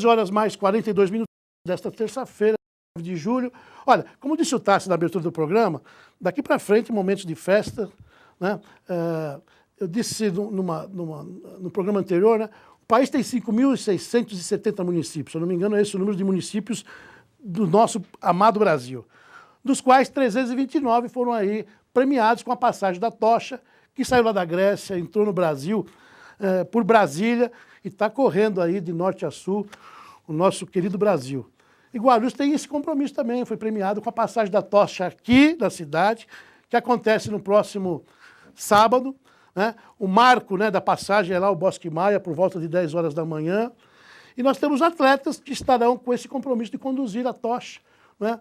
horas mais 42 minutos desta terça-feira, 9 de julho. Olha, como disse o Tassi na abertura do programa, daqui para frente, momentos de festa, né? Eu disse no programa anterior, né? O país tem 5.670 municípios, se eu não me engano, é esse o número de municípios do nosso amado Brasil, dos quais 329 foram aí premiados com a passagem da tocha, que saiu lá da Grécia, entrou no Brasil, por Brasília, e está correndo aí de norte a sul o nosso querido Brasil. E Guarulhos tem esse compromisso também, foi premiado com a passagem da tocha aqui na cidade, que acontece no próximo sábado, né? O marco, né, da passagem é lá o Bosque Maia, por volta de 10 horas da manhã. E nós temos atletas que estarão com esse compromisso de conduzir a tocha, né?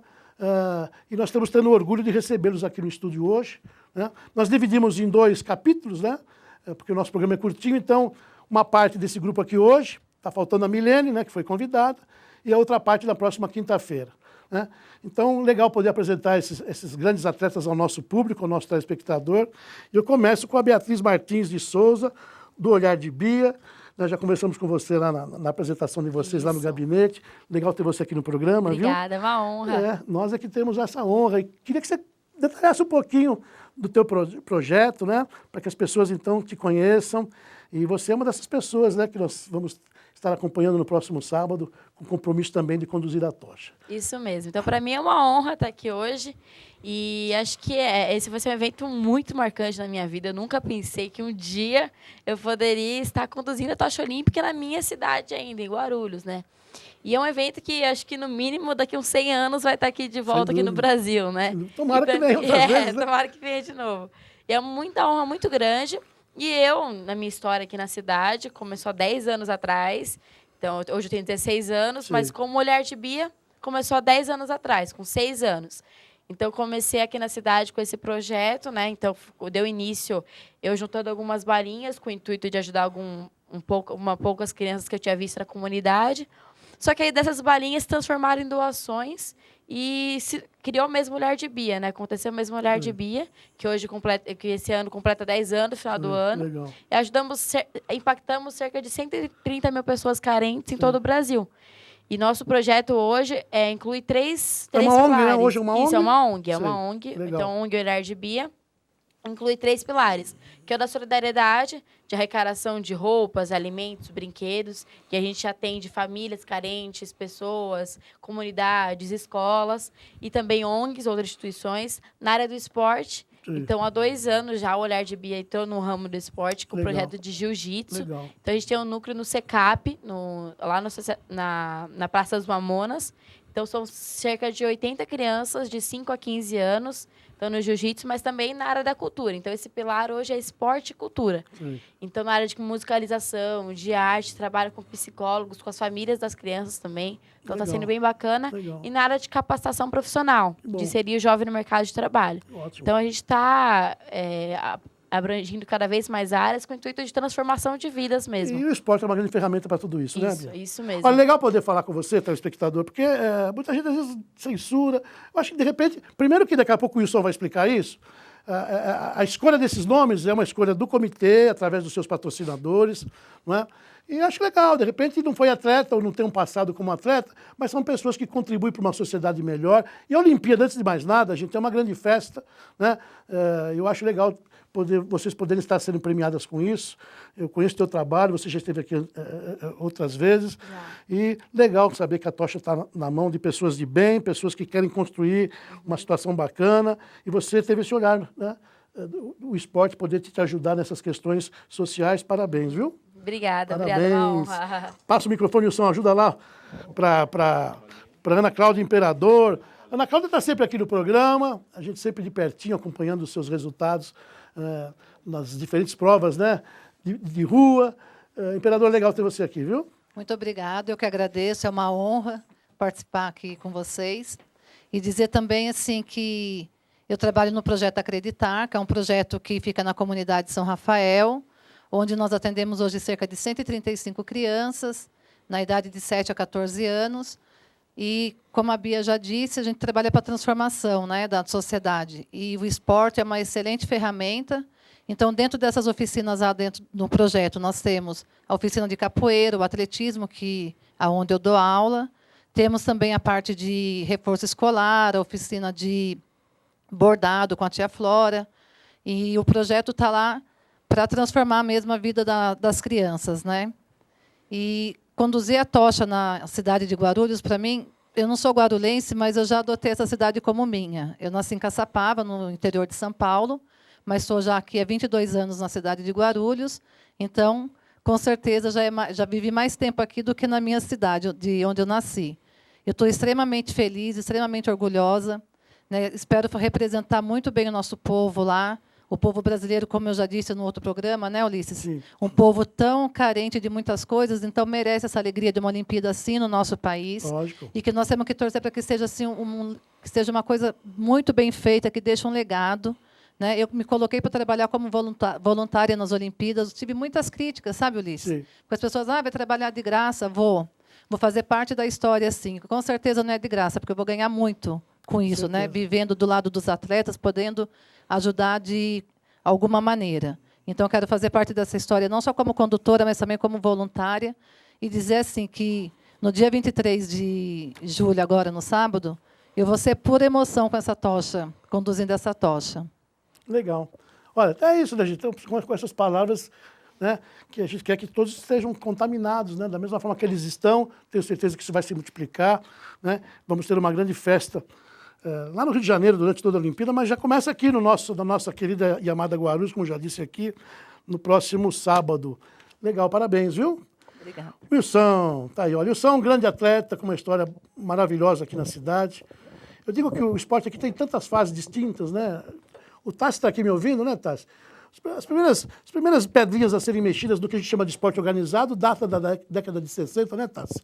E nós estamos tendo o orgulho de recebê-los aqui no estúdio hoje, né? Nós dividimos em 2 capítulos, né? Porque o nosso programa é curtinho, então uma parte desse grupo aqui hoje, está faltando a Milene, né, que foi convidada, e a outra parte na próxima quinta-feira, né? Então, legal poder apresentar esses grandes atletas ao nosso público, ao nosso telespectador. E eu começo com a Beatriz Martins de Souza, do Olhar de Bia. Nós já conversamos com você lá na apresentação de vocês, lá no gabinete. Legal ter você aqui no programa, Obrigada, viu? é uma honra. Nós é que temos essa honra. E queria que você detalhasse um pouquinho do teu projeto, né? Para que as pessoas, então, te conheçam. E você é uma dessas pessoas, né, que nós vamos estar acompanhando no próximo sábado, com compromisso também de conduzir a tocha. Isso mesmo. Então, para mim é uma honra estar aqui hoje. E acho que esse vai ser um evento muito marcante na minha vida. Eu nunca pensei que um dia eu poderia estar conduzindo a tocha olímpica na minha cidade ainda, em Guarulhos, né? E é um evento que acho que, no mínimo, daqui a uns 100 anos vai estar aqui de volta aqui no Brasil, né? Tomara que venha outras vezes, né? Tomara que venha de novo. E é muita honra muito grande. E eu, na minha história aqui na cidade, começou há 10 anos atrás. Então, hoje eu tenho 16 anos, mas como Olhar de Bia, começou há 10 anos atrás, com 6 anos. Então, comecei aqui na cidade com esse projeto, né? Então, deu início eu juntando algumas balinhas com o intuito de ajudar poucas crianças que eu tinha visto na comunidade. Só que aí dessas balinhas se transformaram em doações e se criou mesmo o Olhar de Bia, né? Aconteceu mesmo o Olhar de Bia, que esse ano completa 10 anos, no final do ano. Legal. E impactamos cerca de 130 mil pessoas carentes em todo o Brasil. E nosso projeto hoje inclui três uma ONG, pilares. né? Hoje é uma ONG? Isso, é uma ONG. É Sim. uma ONG. Legal. Então, a ONG Olhar de Bia inclui 3 pilares, que é o da solidariedade, de arrecadação de roupas, alimentos, brinquedos, que a gente atende famílias carentes, pessoas, comunidades, escolas, e também ONGs, outras instituições, na área do esporte. Sim. Então, há 2 anos já o Olhar de Bia entrou no ramo do esporte com o projeto de jiu-jitsu. Legal. Então, a gente tem um núcleo no SECAP, lá na Praça dos Mamonas. Então, são cerca de 80 crianças de 5 a 15 anos, estão no jiu-jitsu, mas também na área da cultura. Então, esse pilar hoje é esporte e cultura. Sim. Então, na área de musicalização, de arte, trabalho com psicólogos, com as famílias das crianças também. Então, está sendo bem bacana. Legal. E na área de capacitação profissional, de inserir o jovem no mercado de trabalho. Ótimo. Então, a gente está abrangindo cada vez mais áreas com o intuito de transformação de vidas mesmo. E o esporte é uma grande ferramenta para tudo isso, né, Bia? Isso mesmo. Olha, legal poder falar com você, telespectador, porque muita gente às vezes censura. Eu acho que, de repente, primeiro que daqui a pouco o Wilson vai explicar isso, a escolha desses nomes é uma escolha do comitê, através dos seus patrocinadores, não é? E acho legal, de repente não foi atleta ou não tem um passado como atleta, mas são pessoas que contribuem para uma sociedade melhor. E a Olimpíada, antes de mais nada, a gente é uma grande festa, né? Eu acho legal vocês poderem estar sendo premiadas com isso. Eu conheço o teu trabalho, você já esteve aqui outras vezes. E legal saber que a tocha está na mão de pessoas de bem, pessoas que querem construir uma situação bacana. E você teve esse olhar, né? O esporte poder te ajudar nessas questões sociais. Parabéns, viu? Obrigada, Parabéns. obrigada, uma honra. Passa o microfone, Wilson, ajuda lá para Ana Cláudia Imperador. Ana Cláudia está sempre aqui no programa, a gente sempre de pertinho acompanhando os seus resultados nas diferentes provas, né, de rua. Imperador, legal ter você aqui, viu? Muito obrigada, eu que agradeço, é uma honra participar aqui com vocês. E dizer também assim que eu trabalho no projeto Acreditar, que é um projeto que fica na comunidade de São Rafael, onde nós atendemos hoje cerca de 135 crianças, na idade de 7 a 14 anos. E, como a Bia já disse, a gente trabalha para a transformação, né, da sociedade. E o esporte é uma excelente ferramenta. Então, dentro dessas oficinas lá dentro do projeto, nós temos a oficina de capoeira, o atletismo, aonde eu dou aula. Temos também a parte de reforço escolar, a oficina de bordado com a tia Flora. E o projeto está lá para transformar mesmo a vida das crianças, né? E conduzir a tocha na cidade de Guarulhos, para mim, eu não sou guarulhense, mas eu já adotei essa cidade como minha. Eu nasci em Caçapava, no interior de São Paulo, mas estou já aqui há 22 anos na cidade de Guarulhos. Então, com certeza, já vivi mais tempo aqui do que na minha cidade, de onde eu nasci. Eu estou extremamente feliz, extremamente orgulhosa, né? Espero representar muito bem o nosso povo lá, o povo brasileiro, como eu já disse no outro programa, né, Ulisses? Sim. Um povo tão carente de muitas coisas, então merece essa alegria de uma Olimpíada assim no nosso país. Lógico. E que nós temos que torcer para que seja assim que seja uma coisa muito bem feita, que deixe um legado. Né? Eu me coloquei para trabalhar como voluntária nas Olimpíadas. Tive muitas críticas, sabe, Ulisses? Sim. Porque as pessoas, vai trabalhar de graça? Vou fazer parte da história, sim. Com certeza não é de graça, porque eu vou ganhar muito com isso, né? Vivendo do lado dos atletas, podendo ajudar de alguma maneira. Então, eu quero fazer parte dessa história, não só como condutora, mas também como voluntária, e dizer assim que, no dia 23 de julho, agora no sábado, eu vou ser pura emoção com essa tocha, conduzindo essa tocha. Legal. Olha, é isso, né, gente? Então, com essas palavras, né, que a gente quer que todos estejam contaminados, né, da mesma forma que eles estão. Tenho certeza que isso vai se multiplicar. Né? Vamos ter uma grande festa lá no Rio de Janeiro durante toda a Olimpíada, mas já começa aqui na nossa querida e amada Guarulhos, como já disse aqui, no próximo sábado. Legal, parabéns, viu? Obrigada. Wilson, tá aí. Olha, Wilson é um grande atleta com uma história maravilhosa aqui na cidade. Eu digo que o esporte aqui tem tantas fases distintas, né? O Tassi está aqui me ouvindo, né, Tassi? As primeiras pedrinhas a serem mexidas do que a gente chama de esporte organizado data da década de 60, né, Tassi?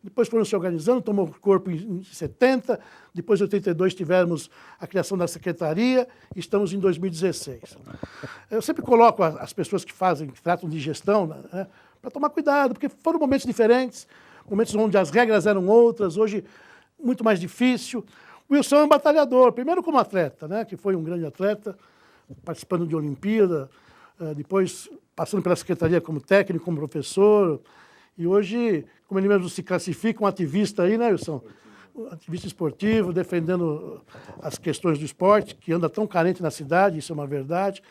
Depois foram se organizando, tomou corpo em 70, depois em 82 tivemos a criação da secretaria, e estamos em 2016. Eu sempre coloco as pessoas que tratam de gestão, né, para tomar cuidado, porque foram momentos diferentes, momentos onde as regras eram outras, hoje muito mais difícil. O Wilson é um batalhador, primeiro como atleta, né, que foi um grande atleta, participando de Olimpíada, depois passando pela secretaria como técnico, como professor, e hoje, como ele mesmo se classifica, um ativista aí, né, Wilson? Um ativista esportivo, defendendo as questões do esporte, que anda tão carente na cidade, isso é uma verdade,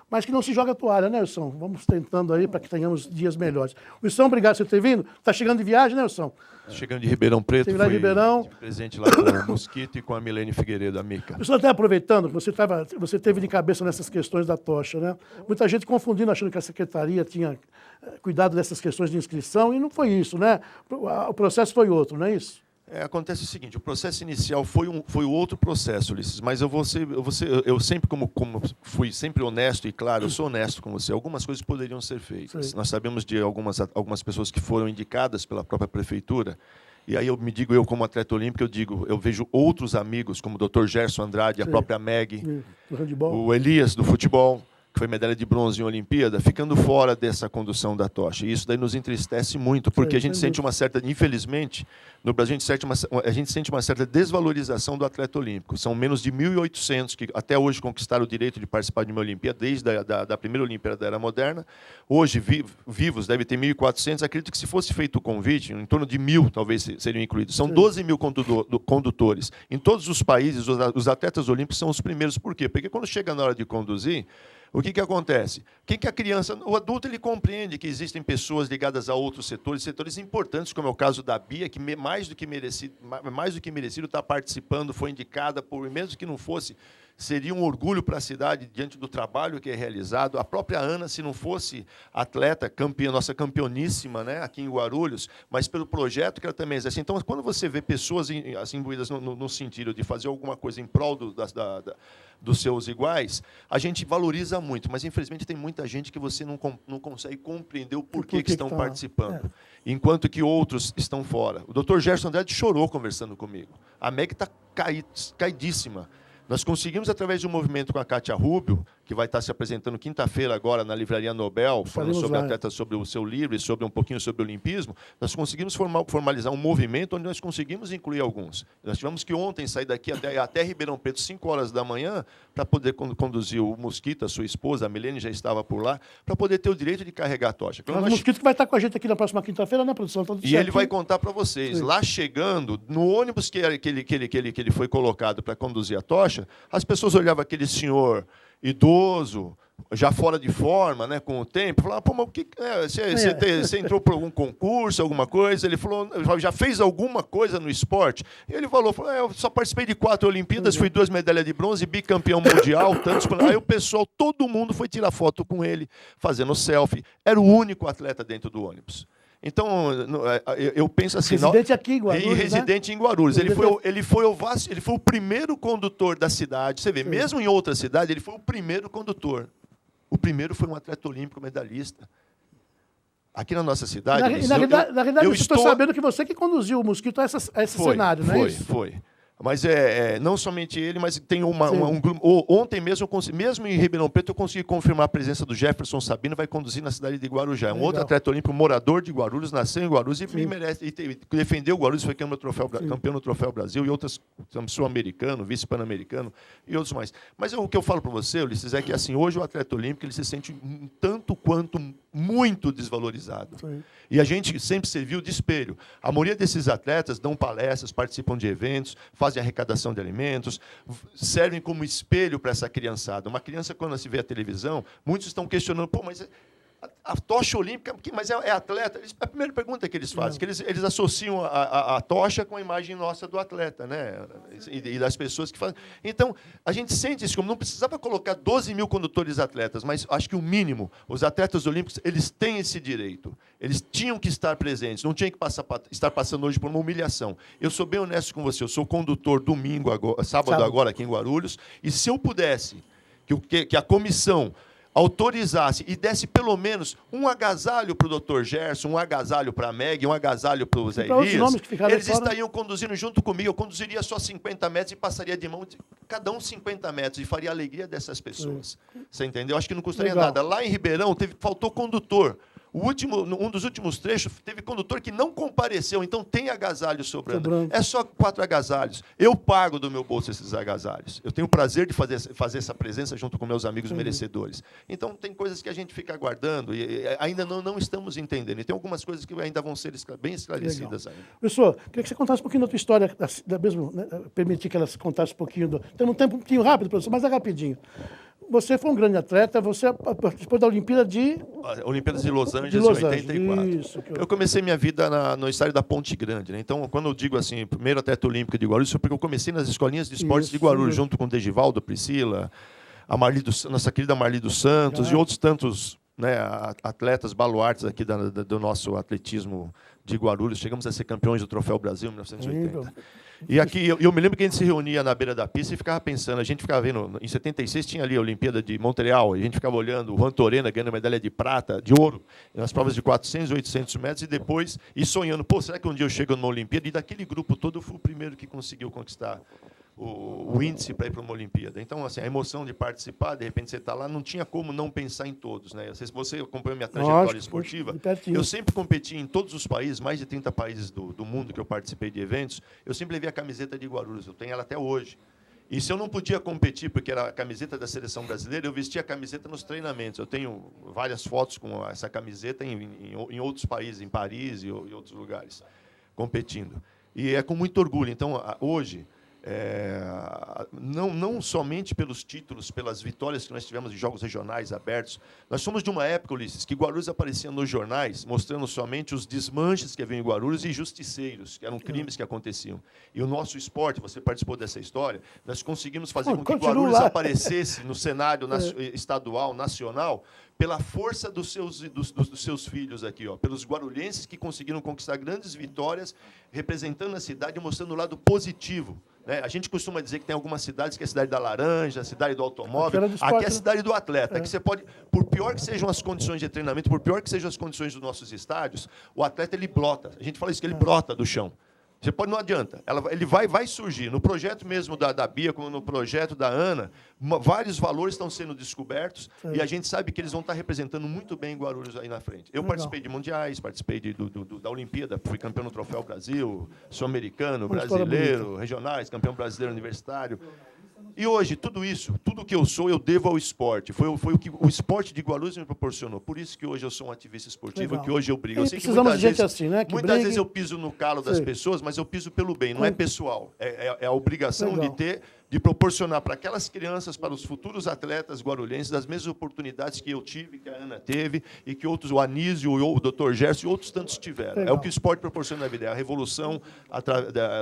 mas que não se joga a toalha, né, Wilson? Vamos tentando aí para que tenhamos dias melhores. Wilson, obrigado por você ter vindo. Está chegando de viagem, né, Wilson? Chegando de Ribeirão Preto, Esteve lá em Ribeirão. Presente lá com o Mosquito e com a Milene Figueiredo, a Mica. Wilson, até aproveitando, você teve de cabeça nessas questões da tocha, né? Muita gente confundindo, achando que a secretaria tinha cuidado dessas questões de inscrição, e não foi isso, né? O processo foi outro, não é isso? Acontece o seguinte, o processo inicial foi outro processo, Ulisses, mas eu sempre, como fui sempre honesto e claro, eu sou honesto com você, algumas coisas poderiam ser feitas. Sim. Nós sabemos de algumas pessoas que foram indicadas pela própria prefeitura, e aí eu como atleta olímpico, eu vejo outros amigos, como o Dr. Gerson Andrade, Sim. a própria Meg, o Elias, do futebol, que foi medalha de bronze em Olimpíada, ficando fora dessa condução da tocha. E isso daí nos entristece muito, porque a gente sente uma certa, infelizmente, no Brasil a gente sente uma certa desvalorização do atleta olímpico. São menos de 1.800 que até hoje conquistaram o direito de participar de uma Olimpíada, desde da primeira Olimpíada da Era Moderna. Hoje, vivos, deve ter 1.400. Acredito que se fosse feito o convite, em torno de 1.000 talvez seriam incluídos. São 12 mil condutores. Em todos os países, os atletas olímpicos são os primeiros. Por quê? Porque quando chega na hora de conduzir, o que acontece? O adulto ele compreende que existem pessoas ligadas a outros setores importantes, como é o caso da Bia, que mais do que merecido está participando, foi indicada, mesmo que não fosse, seria um orgulho para a cidade diante do trabalho que é realizado. A própria Ana, se não fosse atleta, nossa campeoníssima, né, aqui em Guarulhos, mas pelo projeto que ela também exerce. Então, quando você vê pessoas assim, imbuídas no sentido de fazer alguma coisa em prol dos seus iguais, a gente valoriza muito, mas infelizmente tem muita gente que você não consegue compreender o porquê que estão participando, enquanto que outros estão fora. O Dr. Gerson Andrade chorou conversando comigo. A Meg está caidíssima. Nós conseguimos, através de um movimento com a Kátia Rubio, que vai estar se apresentando quinta-feira agora na Livraria Nobel, falando sobre lá. atletas, sobre o seu livro e sobre um pouquinho sobre o olimpismo, nós conseguimos formalizar um movimento onde nós conseguimos incluir alguns. Nós tivemos que ontem sair daqui até Ribeirão Preto, 5 horas da manhã, para poder conduzir o Mosquito, a sua esposa, a Milene já estava por lá, para poder ter o direito de carregar a tocha. O Mosquito que vai estar com a gente aqui na próxima quinta-feira, né, produção? Tá tudo E certo. ele vai contar para vocês. Sim. Lá chegando, no ônibus que ele foi colocado para conduzir a tocha, as pessoas olhavam aquele senhor idoso, já fora de forma, né, com o tempo, falavam, pô, mas o que você entrou por algum concurso, alguma coisa? Ele falou, já fez alguma coisa no esporte? E ele falou, eu só participei de 4 Olimpíadas, fui 2 medalhas de bronze, bicampeão mundial, tantos. Aí o pessoal, todo mundo foi tirar foto com ele, fazendo selfie. Era o único atleta dentro do ônibus. Então, eu penso assim... Residente aqui em Guarulhos, residente, né? Em Guarulhos. Ele foi o primeiro condutor da cidade. Você vê, sim, mesmo em outra cidade, ele foi o primeiro condutor. O primeiro foi um atleta olímpico medalhista. Aqui na nossa cidade... Na realidade, eu estou sabendo que você que conduziu o Mosquito a esse cenário, não é isso? Foi. Mas não somente ele, mas tem um grupo. Ontem mesmo, mesmo em Ribeirão Preto, eu consegui confirmar a presença do Jefferson Sabino, vai conduzir na cidade de Guarujá. Um outro atleta olímpico, morador de Guarulhos, nasceu em Guarulhos e defendeu o Guarulhos, foi campeão no Troféu Brasil e outras, sul-americano, vice-pan-americano e outros mais. Mas o que eu falo para você, Ulisses, é que assim, hoje o atleta olímpico ele se sente um tanto quanto muito desvalorizado. Sim. E a gente sempre serviu de espelho. A maioria desses atletas dão palestras, participam de eventos, fazem arrecadação de alimentos, servem como espelho para essa criançada. Uma criança, quando se vê a televisão, muitos estão questionando, pô, mas a tocha olímpica, mas é atleta? A primeira pergunta que eles fazem, que eles associam a tocha com a imagem nossa do atleta, né? E das pessoas que fazem. Então, a gente sente isso, como não precisava colocar 12 mil condutores atletas, mas acho que o mínimo, os atletas olímpicos, eles têm esse direito. Eles tinham que estar presentes, não tinham que estar passando hoje por uma humilhação. Eu sou bem honesto com você, eu sou condutor sábado agora aqui em Guarulhos, e se eu pudesse que a comissão autorizasse e desse pelo menos um agasalho para o Dr. Gerson, um agasalho para a Meg, um agasalho para o Zé Elias, eles estariam conduzindo junto comigo. Eu conduziria só 50 metros e passaria de mão, cada um 50 metros, e faria a alegria dessas pessoas. Você entendeu? Acho que não custaria nada. Lá em Ribeirão, faltou condutor. Um dos últimos trechos, teve condutor que não compareceu, então tem agasalho sobrando. É só 4 agasalhos. Eu pago do meu bolso esses agasalhos. Eu tenho o prazer de fazer essa presença junto com meus amigos merecedores. Então, tem coisas que a gente fica aguardando e ainda não estamos entendendo. E tem algumas coisas que ainda vão ser bem esclarecidas ainda. Professor, queria que você contasse um pouquinho da tua história, mesmo, né, permitir que ela contasse um pouquinho. Tem um tempo um pouquinho rápido, professor, mas é rapidinho. Você foi um grande atleta, você participou da Olimpíada Olimpíadas de Los Angeles, em 84. Isso, eu comecei minha vida no estádio da Ponte Grande. Né? Então, quando eu digo assim, primeiro atleta olímpico de Guarulhos, foi porque eu comecei nas escolinhas de esportes de Guarulhos, junto com o Degivaldo, Priscila, nossa querida Marli dos Santos e outros tantos, né, atletas baluartes aqui do nosso atletismo de Guarulhos. Chegamos a ser campeões do Troféu Brasil em 1980. E aqui, eu me lembro que a gente se reunia na beira da pista e ficava pensando, a gente ficava vendo, em 76 tinha ali a Olimpíada de Montreal, a gente ficava olhando o Juan Torena ganhando medalha de prata, de ouro, nas provas de 400 e 800 metros, e depois, sonhando, pô, será que um dia eu chego numa Olimpíada? E daquele grupo todo, eu fui o primeiro que conseguiu conquistar o índice para ir para uma Olimpíada. Então, assim, a emoção de participar, de repente você está lá, não tinha como não pensar em todos. Né? Se você acompanhou minha trajetória esportiva, eu sempre competi em todos os países, mais de 30 países do mundo que eu participei de eventos, eu sempre levei a camiseta de Guarulhos, eu tenho ela até hoje. E se eu não podia competir, porque era a camiseta da seleção brasileira, eu vestia a camiseta nos treinamentos. Eu tenho várias fotos com essa camiseta em outros países, em Paris e outros lugares, competindo. E é com muito orgulho. Então, hoje... não somente pelos títulos, pelas vitórias que nós tivemos em jogos regionais abertos. Nós somos de uma época, Ulisses, que Guarulhos aparecia nos jornais mostrando somente os desmanches que haviam em Guarulhos e justiceiros, que eram crimes que aconteciam. E o nosso esporte, você participou dessa história, nós conseguimos fazer com que Guarulhos aparecesse no cenário estadual, nacional, pela força dos seus filhos aqui, pelos guarulhenses que conseguiram conquistar grandes vitórias, representando a cidade e mostrando o lado positivo. Né? A gente costuma dizer que tem algumas cidades que é a cidade da laranja, a cidade do automóvel. Aqui é a cidade do atleta. Que você pode, por pior que sejam as condições de treinamento, por pior que sejam as condições dos nossos estádios, o atleta ele brota. A gente fala isso, que ele brota do chão. Você pode, não adianta. Ele vai surgir. No projeto mesmo da Bia, como no projeto da Ana, vários valores estão sendo descobertos e a gente sabe que eles vão estar representando muito bem Guarulhos aí na frente. Eu participei de mundiais, participei da Olimpíada, fui campeão no Troféu Brasil, sul-americano, brasileiro, regionais, campeão brasileiro universitário. E hoje, tudo isso, tudo que eu sou, eu devo ao esporte. Foi o que o esporte de Guarulhos me proporcionou. Por isso que hoje eu sou um ativista esportivo, que hoje eu brigo. Eu sei que precisamos de gente assim, né? Muitas vezes eu piso no calo das pessoas, mas eu piso pelo bem, não é pessoal. É a obrigação de proporcionar para aquelas crianças, para os futuros atletas guarulhenses, as mesmas oportunidades que eu tive, que a Ana teve, e que outros, o Anísio, o Dr. Gerson e outros tantos tiveram. É o que o esporte proporciona na vida, é a revolução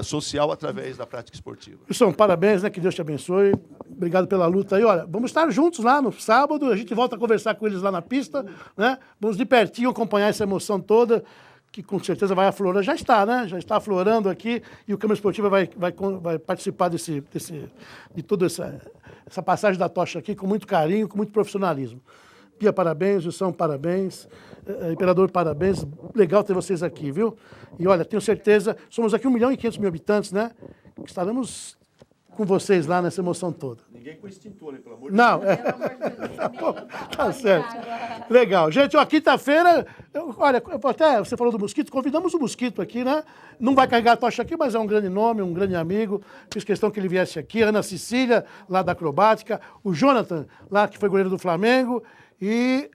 social através da prática esportiva. Wilson, parabéns, né? Que Deus te abençoe. Obrigado pela luta aí. Olha, vamos estar juntos lá no sábado, a gente volta a conversar com eles lá na pista, né? Vamos de pertinho acompanhar essa emoção toda, que com certeza vai aflorar, já está, né? Já está aflorando aqui, e o Câmara Esportiva vai participar de toda essa passagem da tocha aqui com muito carinho, com muito profissionalismo. Pia, parabéns, Wilson, parabéns, Imperador, parabéns, legal ter vocês aqui, viu? E olha, tenho certeza, somos aqui 1.500.000 habitantes, né? Estaremos com vocês lá nessa emoção toda. Ninguém com extintor, hein, pelo amor de Deus. Não, tá certo. Legal. Gente, ó, quinta-feira, olha, até você falou do Mosquito, convidamos o Mosquito aqui, né? Não vai carregar a tocha aqui, mas é um grande nome, um grande amigo. Fiz questão que ele viesse aqui. A Ana Cecília, lá da Acrobática. O Jonathan, lá que foi goleiro do Flamengo. E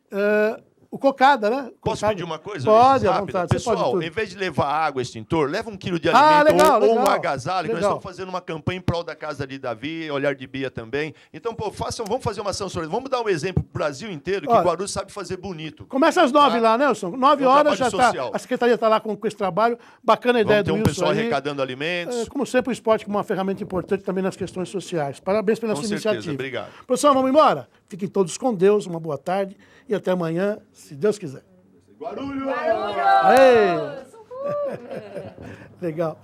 o Cocada, né? Posso pedir uma coisa? Pode, à vontade. Pessoal, em vez de levar água, extintor, leva 1 quilo de alimento ou um agasalho, que nós estamos fazendo uma campanha em prol da Casa de Davi, Olhar de Bia também. Então, pô, vamos fazer uma ação sobre isso. Vamos dar um exemplo para o Brasil inteiro, que Guarulhos sabe fazer bonito. Começa às 9 lá, Nelson. 9 horas já está. A Secretaria está lá com esse trabalho. Bacana a ideia do Wilson. Tem um pessoal arrecadando alimentos. Como sempre, o esporte como uma ferramenta importante também nas questões sociais. Parabéns pela sua iniciativa. Obrigado. Pessoal, vamos embora? Fiquem todos com Deus, uma boa tarde e até amanhã, se Deus quiser. Guarulhos! Aê! Legal.